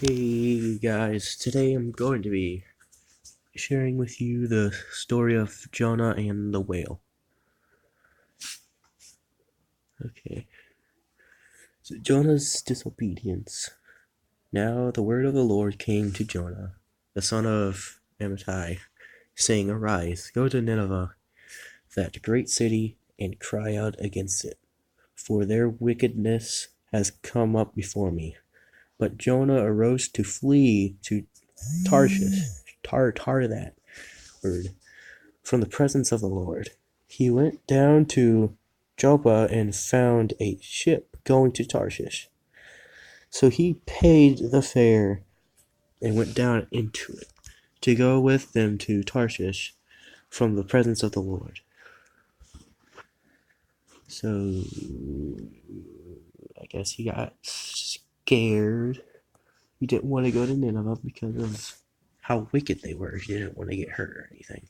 Hey guys, today I'm going to be sharing with you the story of Jonah and the whale. Okay, so Jonah's disobedience. Now the word of the Lord came to Jonah, the son of Amittai, saying, "Arise, go to Nineveh, that great city, and cry out against it, for their wickedness has come up before me." But Jonah arose to flee to Tarshish, that word, from the presence of the Lord. He went down to Joppa and found a ship going to Tarshish. So he paid the fare and went down into it to go with them to Tarshish from the presence of the Lord. So I guess he got scared. He didn't want to go to Nineveh because of how wicked they were. He didn't want to get hurt or anything.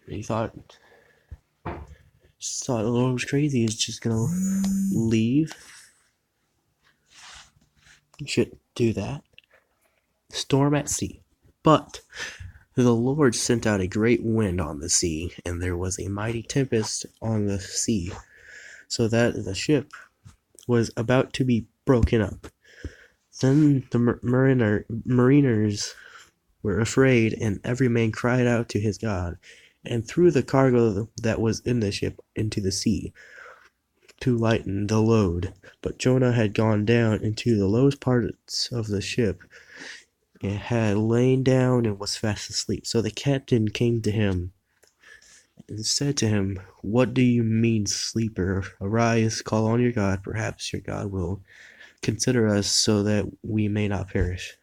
He just thought the Lord was crazy. He's just gonna leave. You shouldn't do that. Storm at sea. But the Lord sent out a great wind on the sea, and there was a mighty tempest on the sea, so that the ship was about to be broken up. Then the mariners were afraid, and every man cried out to his God, and threw the cargo that was in the ship into the sea, to lighten the load. But Jonah had gone down into the lowest parts of the ship, and had lain down and was fast asleep. So the captain came to him and said to him, "What do you mean, sleeper? Arise, call on your God. Perhaps your God will consider us, so that we may not perish."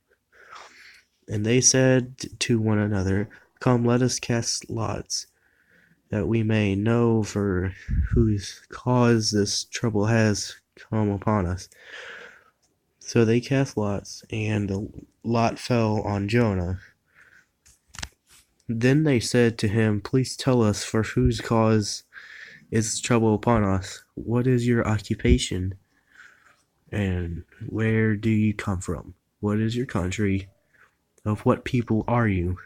And they said to one another, "Come, let us cast lots, that we may know for whose cause this trouble has come upon us." So they cast lots, and the lot fell on Jonah. Then they said to him, "Please tell us, for whose cause is trouble upon us? What is your occupation? And where do you come from? What is your country? Of what people are you?"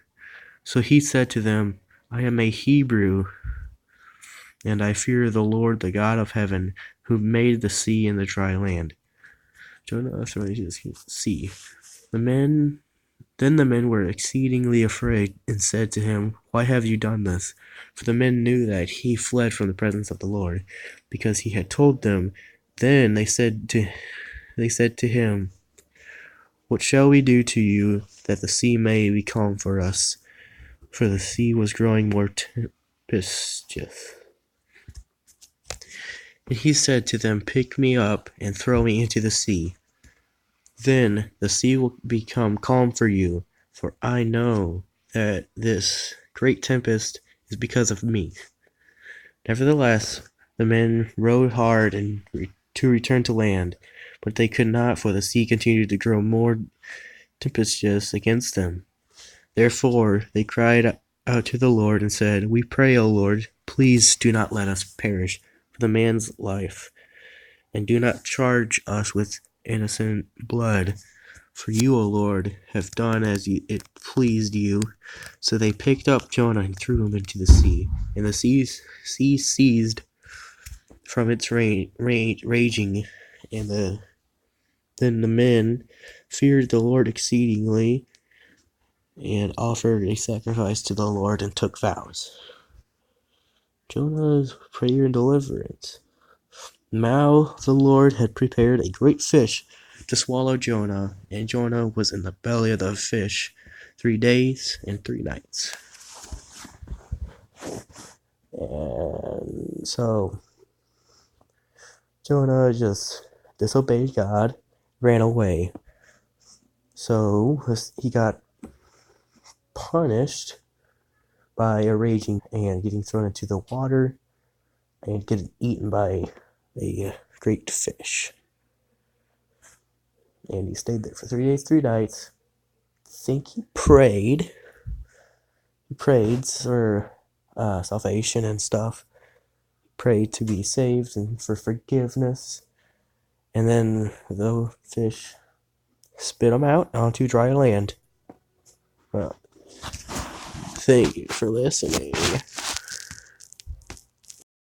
So he said to them, "I am a Hebrew, and I fear the Lord, the God of heaven, who made the sea and the dry land." Jonah thrown into the sea. Then the men were exceedingly afraid, and said to him, "Why have you done this?" For the men knew that he fled from the presence of the Lord, because he had told them. Then they said to him, "What shall we do to you, that the sea may be calm for us?" For the sea was growing more tempestuous. And he said to them, "Pick me up and throw me into the sea. Then the sea will become calm for you, for I know that this great tempest is because of me." Nevertheless, the men rowed hard to return to land, but they could not, for the sea continued to grow more tempestuous against them. Therefore they cried out to the Lord and said, "We pray, O Lord, please do not let us perish for the man's life, and do not charge us with innocent blood. For you, O Lord, have done as it pleased you." So they picked up Jonah and threw him into the sea, and the sea ceased from its raging, and then the men feared the Lord exceedingly, and offered a sacrifice to the Lord and took vows. Jonah's prayer and deliverance. Now the Lord had prepared a great fish to swallow Jonah, and Jonah was in the belly of the fish 3 days and 3 nights. And so Jonah just disobeyed God, ran away. So he got punished by a raging and getting thrown into the water and getting eaten by a great fish. And he stayed there for 3 days, 3 nights. I think he prayed. He prayed for salvation and stuff. He prayed to be saved and for forgiveness. And then the fish spit them out onto dry land. Well, thank you for listening.